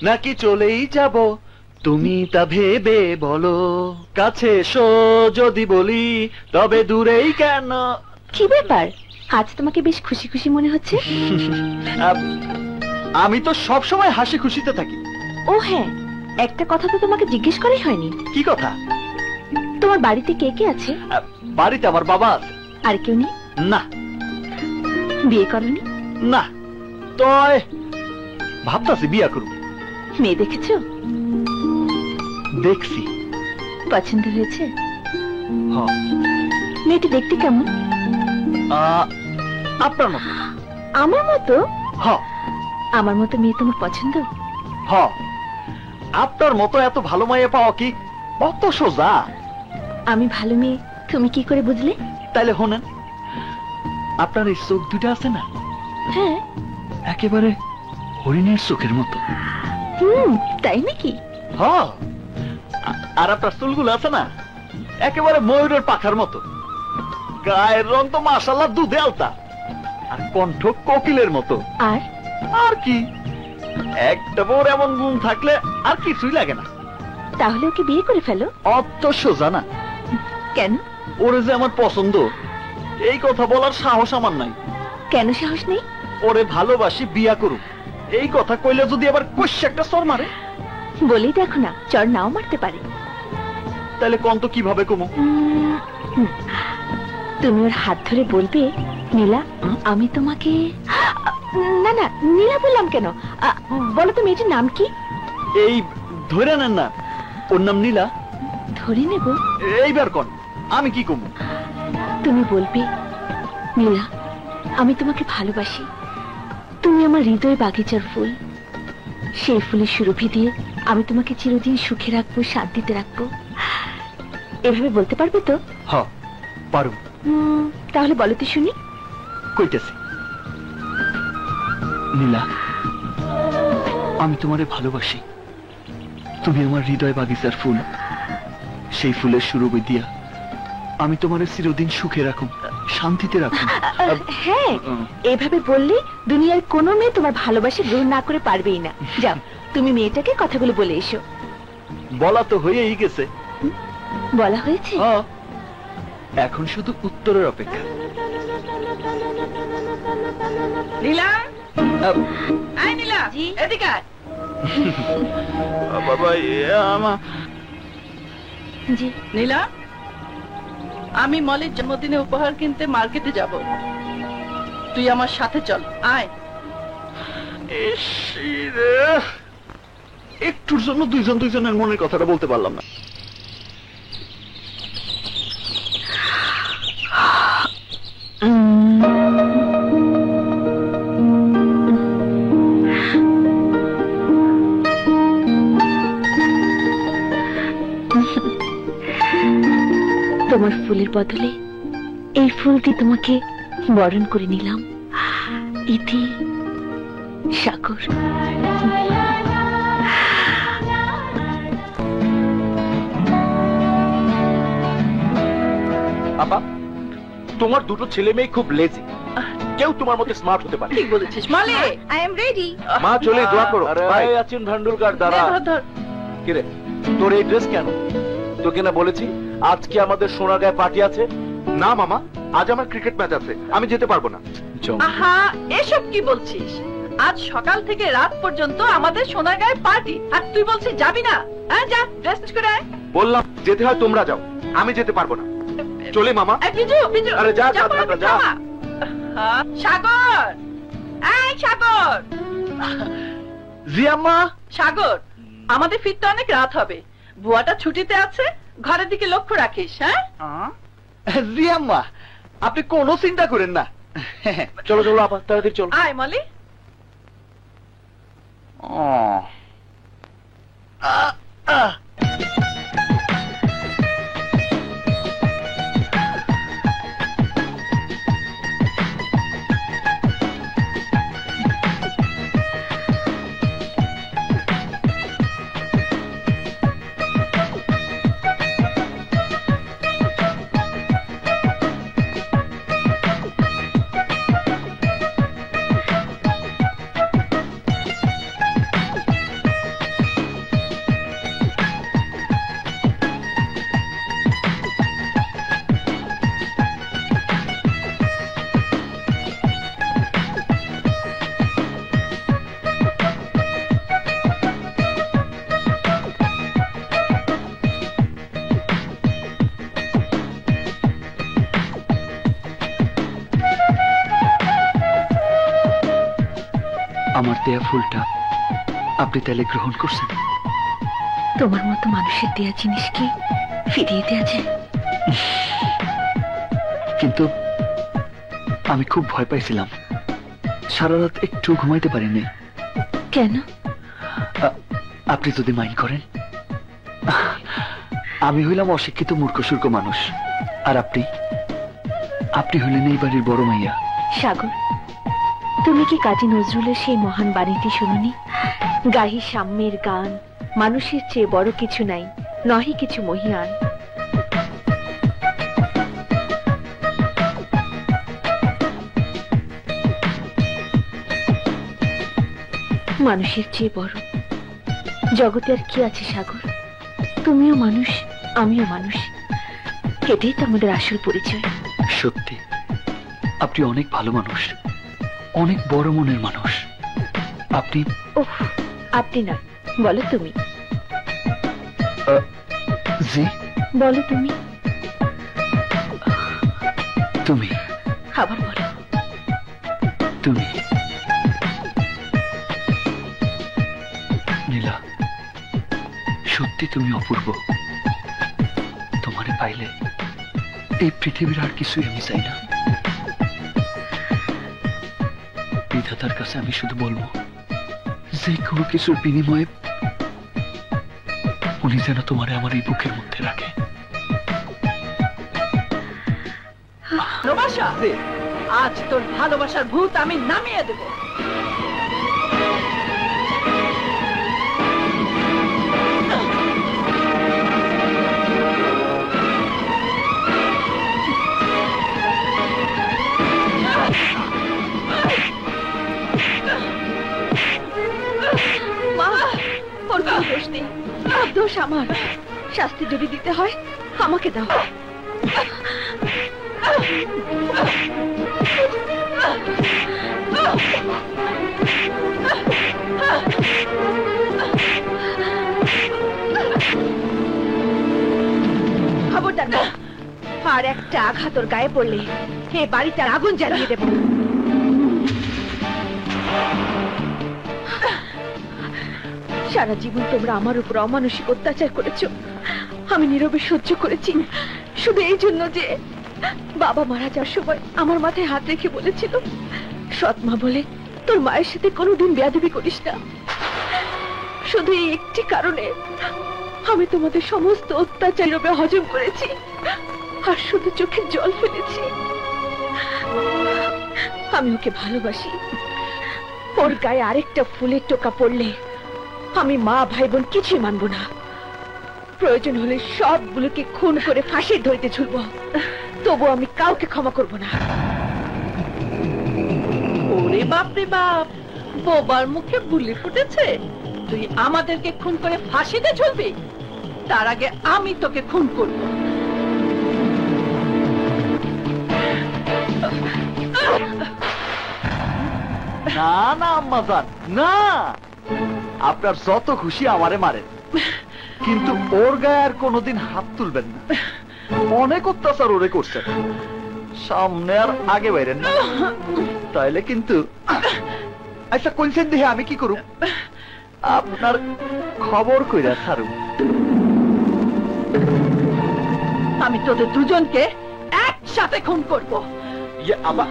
নাকি চলেই যাব, তুমি তা ভেবে বলো। কাছে এসো যদি বলি, তবে দূরেই কেন? কি ব্যাপার, আজ তোমাকে বেশ খুশি খুশি মনে হচ্ছে? আমি তো সব সময় হাসি খুশিতে থাকি। ও হ্যাঁ, একটা কথা তো তোমাকে জিজ্ঞেস করাই হয়নি। কি কথা? তোমার বাড়িতে কে কে আছে? বাড়িতে আমার বাবা আছে। আর কেউ নেই? না। বিয়ে করনি? না, তয় ভাবতাছি বিয়া করব। মেয়ে দেখেছো? দেখছি। পছন্দ হয়েছে? হ্যাঁ। মেয়েটি দেখতে কেমন? আপনার মতো। আমার মতো? হ্যাঁ। আমার মতো মেয়ে তোমার পছন্দ? হ্যাঁ। আপনার মতো এত ভালো মাইয়া পাওয়া কি অত সোজা? আমি ভালো মেয়ে তুমি কি করে বুঝলে? তাইলে শোনেন, আপনার এই চোখ দুটা আছে না? হ্যাঁ। একেবারে হরিণের চোখের মতো। তাই নাকি? হ্যাঁ। আর আপনার চুলগুলো আছে না, একেবারে ময়ূরের পাখার মতো। গায়ের রং তো মাশাআল্লাহ দুধে আলতা, আর কণ্ঠ কোকিলের মতো। আর আর কি, একটা বউর এমন গুণ থাকলে আর কিছুই লাগে না। তাহলে ওকে বিয়ে করে ফেলো। অত সোজা না। কেন? ওরে যে আমার পছন্দ, এই কথা বলার সাহস আমার নাই। কেন সাহস নেই? ওরে ভালোবাসি, বিয়া করুক, এই কথা কইলে যদি আবার কইছে একটা চর মারে। বলেই দেখো না, চর নাও মারতে পারে। তাহলে কোন তো কিভাবে কমো? তুমি ওর হাত ধরে বলবে, নীলা আমি তোমাকে। না না, নীলা বললাম কেন? বলো তো মেয়েটির নাম কি? এই ধরে নেন না, ওর নাম নীলা। ধরে নেব? এইবার কোন, আমি কি কমু? তুমি বলবে, নীলা আমি তোমাকে ভালোবাসি, তুমি আমার হৃদয় বাগিচার ফুল, সেই ফুলের সুরভি দিয়ে আমি তোমাকে চিরদিন সুখে রাখবো, শান্তিতে রাখবো। এভাবে বলতে পারবে তো? হ্যাঁ পারো। তাহলে বলো তো শুনি। কইতেছি। নীলা, আমি তোমারে ভালোবাসি, তুমি আমার হৃদয় বাগিচার ফুল, সেই ফুলের সুরভি দিয়া আমি তোমারে চিরদিন সুখে রাখুম, শান্তিতে রাখুম। হ্যাঁ, এভাবে বললে দুনিয়ার কোনো মেয়ে তোমার ভালোবাসা গ্রহণ না করে পারবেই না। যাও, তুমি মেয়েটাকে কথাগুলো বলে এসো। বলা তো হয়েই গেছে। বলা হয়েছে? এখন শুধু উত্তরের অপেক্ষা। নীলা, আয় নীলা, এদিকে আয়। বাবা জি। নীলা, আমি মলের জন্মদিনে উপহার কিনতে মার্কেটে যাব, তুই আমার সাথে চল। আয়। একটুর জন্য দুইজনের মনের কথাটা বলতে পারলাম না। তোমার ফুলের বদলে এই ফুল দিয়ে তোমাকে বরণ করে নিলাম। ইতি সাগর। আপা, তোমার দুটো ছেলে মেয়ে খুব লেজি, কেউ তোমার মতো স্মার্ট হতে পারে। ঠিক বলেছিস মলে। I am ready. মা চলে দোয়া করো। ভাই আছেন ভান্ডুরকার দ্বারা। কিরে, তোর এই ড্রেস কেন? তোকে না বলেছি আজকে আমাদের সোনারগাঁয়ে পার্টি আছে? না মামা, আজ আমার ক্রিকেট ম্যাচ আছে, আমি যেতে পারবো না। আহা, এসব কি বলছিস? আজ সকাল থেকে রাত পর্যন্ত আমাদের সোনারগাঁয়ে পার্টি, আর তুই বলছিস যাবি না? হ্যাঁ, যা ড্রেস চেঞ্জ করে আয়। বললাম যেতে হয় তোমরা যাও, আমি যেতে পারবো না। চলে মামা। বিজু, বিজু, আরে যা, যা, যা, যা। সাগর, এই সাগর। জি আম্মা। সাগর, আমাদের ফিরতে অনেক রাত হবে, বুয়াটা ছুটিতে আছে, ঘরের দিকে লক্ষ্য রাখিস। হ্যাঁ জি আম্মা, আপনি কোনো চিন্তা করেন না। চলো চলো আপা, তাড়াতাড়ি চলো। আয় মলি। আমার দেয়া ফুলটা আপনি তাহলে গ্রহণ করছেন? তোমার মতো মানুষের দেয়া জিনিস কি ফিরিয়ে দেয়া যায়? কিন্তু আমি খুব ভয় পাইছিলাম, সারা রাত একটু ঘুমাইতে পারিনি। কেন? আপনি যদি মাইন্ড করেন। আমি হইলাম অশিক্ষিত মূর্খসূর্খ মানুষ, আর আপনি হইলেন এই বাড়ির বড় মাইয়া। সাগর, তুমি কি কাজী নজরুলের সেই মহান বাণীটি শুনুনি? গাহি সাম্যের গান, মানুষের চেয়ে বড় কিছু নাই, নহি কিছু মহিয়ান। মানুষের চেয়ে বড় জগতে আর কি আছে সাগর? তুমিও মানুষ, আমিও মানুষ, এটাই তো আমাদের আসল পরিচয়। সত্যি আপনি অনেক ভালো মানুষ, অনেক বড় মনের মানুষ। আপনি ওহ, আপনি না, বলো তুমি। জি, বলো তুমি। তুমি আবার বলো তুমি। নীলা, সত্যি তুমি অপূর্ব। তোমারে পাইলে এই পৃথিবীর আর কিছুই আমি চাই না। বিধাতার কাছে আমি শুধু বলবো, যে কোনো কিছুর বিনিময়ে উনি যেন তোমারে আমার এই বুকের মধ্যে রাখে। ভালোবাসা, আজ তোর ভালোবাসার ভূত আমি নামিয়ে দেব। মা, ওর কোনো দোষ নেই, সব দোষ আমার। শাস্তি যদি দিতে হয় আমাকে দাও। খবরদার না, আর একটা আঘাত ওর গায়ে পড়লে এ বাড়িতে আগুন জ্বালিয়ে দেব। সারা জীবন তোমরা আমার উপর অমানসিক অত্যাচার করেছো, আমি নীরবে সহ্য করেছি, শুধু এই জন্য যে বাবা মারা যাওয়ার সময় আমার মাথায় হাত রেখে বলেছিল, সৎ মা বলে তোর মায়ের সাথে কোনোদিন বেয়াদবি করিস না। শুধু এই একটি কারণে আমি তোমাদের সমস্ত অত্যাচার নীরবে হজম করেছি, আর শুধু চোখে জল ফেলেছি। আমি ওকে ভালোবাসি, ওর গায়ে আরেকটা ফুলের টোকা পড়লে আমি মা ভাই বোন কিছুই মানব না। প্রয়োজন হলে সবগুলোকে খুন করে ফাঁসির দড়িতে ঝুলবো, তবু আমি কাউকে ক্ষমা করব না। ওরে বাপ রে বাপ, বোবার মুখে বুলি ফুটেছে। তুই আমাদেরকে খুন করে ফাঁসিতে ঝুলবি? তার আগে আমি তোকে খুন করব। না না আম্মাজান, না, আপনার যত খুশি আমারে মারেন, কিন্তু ওর গায়ে আর কোনোদিন হাত তুলবেন না। অনেক অত্যাচার ওরে করছেন, সামনে আর আগে বাইরেন না, তাইলে কিন্তু। আচ্ছা কোনছেন দেখে আমি কি করুম? আপনার খবর কইরা ছাড়ুম। আমি তোদের দুজনকে একসাথে খুন করব। আবার